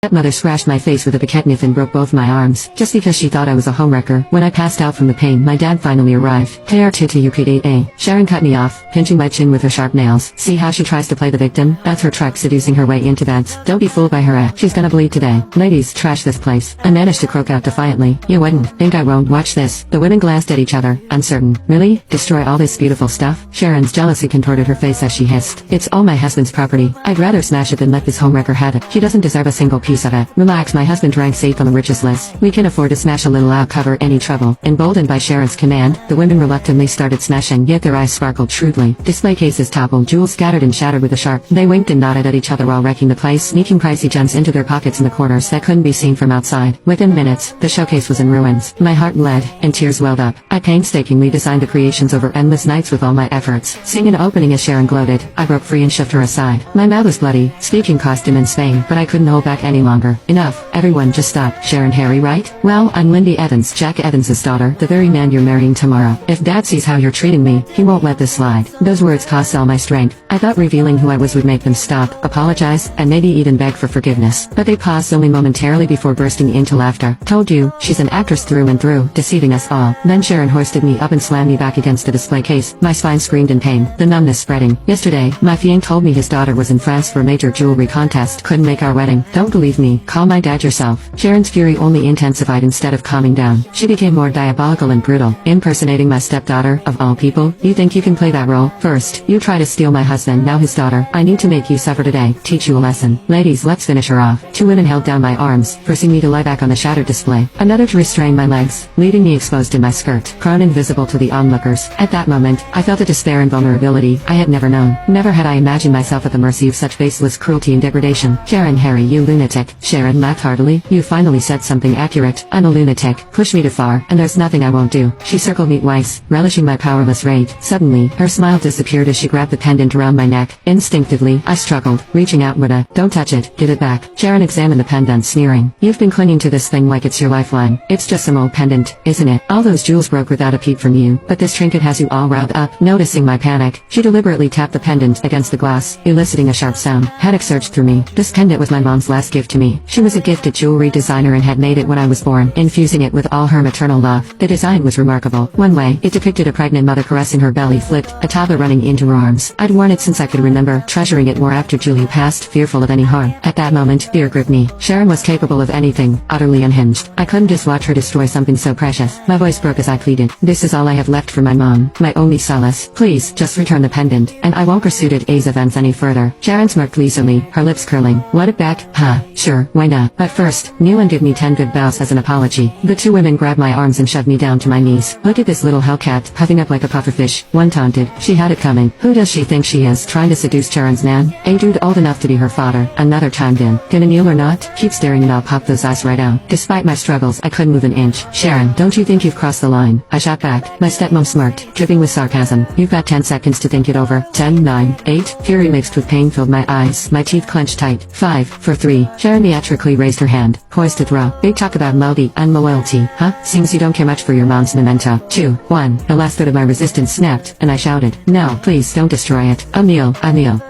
Stepmother scratched my face with a baguette knife and broke both my arms, just because she thought I was a homewrecker. When I passed out from the pain, my dad finally arrived. Sharon cut me off, pinching my chin with her sharp nails. See how she tries to play the victim? That's her trick, seducing her way into beds. Don't be fooled by her act. She's gonna bleed today. Ladies, trash this place. I managed to croak out defiantly. You wouldn't. Think I won't. Watch this. The women glanced at each other, uncertain. Really? Destroy all this beautiful stuff? Sharon's jealousy contorted her face as she hissed. It's all my husband's property. I'd rather smash it than let this homewrecker have it. He doesn't deserve a single piece of it. Relax, my husband ranks 8th on the richest list. We can afford to smash a little, I'll cover any trouble. Emboldened by Sharon's command, the women reluctantly started smashing, yet their eyes sparkled shrewdly. Display cases toppled, jewels scattered and shattered with a sharp. They winked and nodded at each other while wrecking the place, sneaking pricey gems into their pockets in the corners that couldn't be seen from outside. Within minutes, the showcase was in ruins. My heart bled, and tears welled up. I painstakingly designed the creations over endless nights with all my efforts. Seeing an opening as Sharon gloated, I broke free and shoved her aside. My mouth was bloody, speaking cost immense pain, but I couldn't hold back any longer. Enough. Everyone just stop. Sharon Harry, right? Well, I'm Lindy Evans, Jack Evans's daughter, the very man you're marrying tomorrow. If Dad sees how you're treating me, he won't let this slide. Those words cost all my strength. I thought revealing who I was would make them stop, apologize, and maybe even beg for forgiveness. But they paused only momentarily before bursting into laughter. Told you, she's an actress through and through, deceiving us all. Then Sharon hoisted me up and slammed me back against the display case. My spine screamed in pain, the numbness spreading. Yesterday, my fiancé told me his daughter was in France for a major jewelry contest, couldn't make our wedding. Don't believe me? Call my dad yourself. Sharon's fury only intensified instead of calming down. She became more diabolical and brutal, impersonating my stepdaughter, of all people. You think you can play that role? First, you try to steal my husband, now his daughter. I need to make you suffer today, teach you a lesson. Ladies, let's finish her off. Two women held down my arms, forcing me to lie back on the shattered display. Another to restrain my legs, leaving me exposed in my skirt, prone and visible to the onlookers. At that moment, I felt a despair and vulnerability I had never known. Never had I imagined myself at the mercy of such baseless cruelty and degradation. Sharon Harry, you lunatic. Sharon laughed heartily. You finally said something accurate. I'm a lunatic. Push me too far, and there's nothing I won't do. She circled me twice, relishing my powerless rage. Suddenly, her smile disappeared as she grabbed the pendant around my neck. Instinctively, I struggled, reaching out with a, don't touch it, give it back. Sharon examined the pendant, sneering. You've been clinging to this thing like it's your lifeline. It's just some old pendant, isn't it? All those jewels broke without a peep from you, but this trinket has you all riled up. Noticing my panic, she deliberately tapped the pendant against the glass, eliciting a sharp sound. Panic surged through me. This pendant was my mom's last gift to me. She was a gifted jewelry designer and had made it when I was born, infusing it with all her maternal love. The design was remarkable. One way, it depicted a pregnant mother caressing her belly flipped, a toddler running into her arms. I'd worn it since I could remember, treasuring it more after Julie passed, fearful of any harm. At that moment, fear gripped me. Sharon was capable of anything, utterly unhinged. I couldn't just watch her destroy something so precious. My voice broke as I pleaded. This is all I have left for my mom, my only solace. Please, just return the pendant, and I won't pursue today's events any further. Sharon smirked gleefully, her lips curling. Want it back? Huh, sure, why not? But first, kneel and give me 10 good bows as an apology. The two women grabbed my arms and shoved me down to my knees. Look at this little hellcat, puffing up like a pufferfish. One taunted. She had it coming. Who does she think she is, trying to seduce Sharon's man? A dude old enough to be her father. Another chimed in. Gonna kneel or not? Keep staring and I'll pop those eyes right out. Despite my struggles, I couldn't move an inch. Sharon, don't you think you've crossed the line? I shot back. My stepmom smirked, dripping with sarcasm. You've got 10 seconds to think it over. 10, 9, 8. Fury mixed with pain filled my eyes. My teeth clenched tight. 5, 4, 3. Sharon theatrically raised her hand, poised to throw. Big talk about loyalty and loyalty, huh? Seems you don't care much for your mom's memento. 2, 1. The last bit of my resistance snapped, and I shouted, no, please don't destroy it. I'll kneel.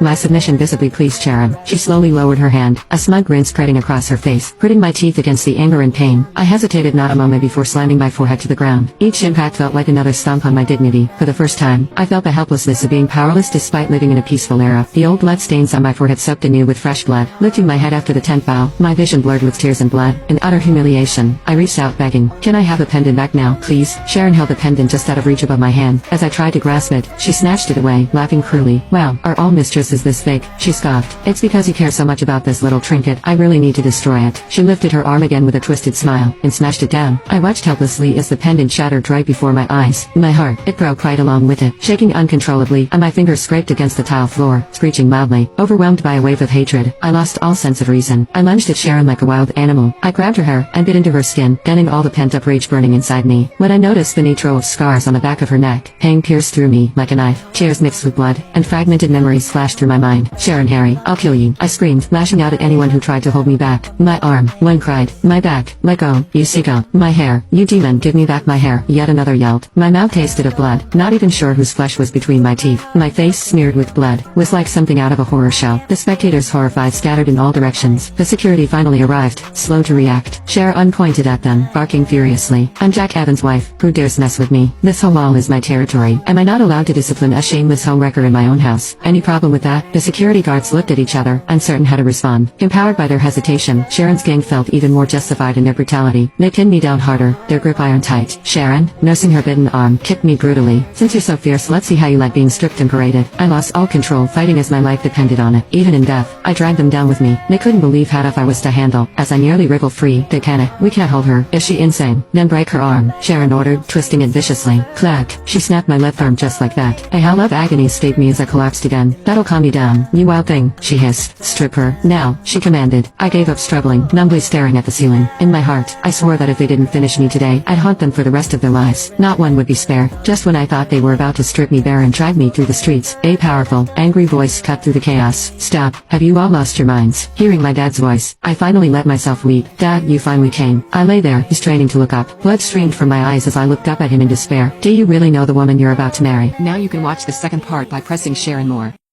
My submission visibly pleased Sharon. She slowly lowered her hand, a smug grin spreading across her face, gritting my teeth against the anger and pain. I hesitated not a moment before slamming my forehead to the ground. Each impact felt like another stomp on my dignity. For the first time, I felt the helplessness of being powerless despite living in a peaceful era. The old blood stains on my forehead soaked anew with fresh blood. Lifting my head after the 10th bow, my vision blurred with tears and blood. In utter humiliation, I reached out begging, can I have the pendant back now, please? Sharon held the pendant just out of reach above my hand. As I tried to grasp it, she snatched it away, laughing cruelly. Wow, are all mistresses this fake? She scoffed. It's because you care so much about this little trinket. I really need to destroy it. She lifted her arm again with a twisted smile, and smashed it down. I watched helplessly as the pendant shattered right before my eyes. My heart, it broke right along with it, shaking uncontrollably, and my fingers scraped against the tile floor, screeching loudly. Overwhelmed by a wave of hatred, I lost all sense of reason. I lunged at Sharon like a wild animal. I grabbed her hair and bit into her skin, gunning all the pent-up rage burning inside me. When I noticed the neat row of scars on the back of her neck, pain pierced through me like a knife. Tears mixed with blood, and fragmented memories flashed through my mind. Sharon Harry, I'll kill you. I screamed, lashing out at anyone who tried to hold me back. My arm, one cried. My back, let go, you sicko. My hair, you demon, give me back my hair. Yet another yelled. My mouth tasted of blood, not even sure whose flesh was between my teeth. My face, smeared with blood, was like something out of a horror show. The spectators, horrified, scattered in all directions, The security finally arrived, slow to react. Sharon pointed at them, barking furiously. I'm Jack Evans' wife. Who dares mess with me? This whole wall is my territory. Am I not allowed to discipline a shameless homewrecker in my own house? Any problem with that? The security guards looked at each other, uncertain how to respond. Empowered by their hesitation, Sharon's gang felt even more justified in their brutality. They pinned me down harder, their grip iron tight. Sharon, nursing her bitten arm, kicked me brutally. Since you're so fierce, let's see how you like being stripped and paraded. I lost all control, fighting as my life depended on it. Even in death, I dragged them down with me. They couldn't believe how tough I was to handle. As I nearly wriggled free, they panicked. We can't hold her. Is she insane? Then break her arm, Sharon ordered, twisting it viciously. Clack. She snapped my left arm just like that. A howl of agony escaped me as I collapsed again. That'll calm you down, you wild thing, she hissed. Strip her. Now, she commanded. I gave up struggling, numbly staring at the ceiling. In my heart, I swore that if they didn't finish me today, I'd haunt them for the rest of their lives. Not one would be spared. Just when I thought they were about to strip me bare and drag me through the streets, a powerful, angry voice cut through the chaos. Stop. Have you all lost your minds? Hearing my dad's voice, I finally let myself weep. Dad, you finally came. I lay there, straining to look up. Blood streamed from my eyes as I looked up at him in despair. Do you really know the woman you're about to marry? Now you can watch the second part by pressing share and more.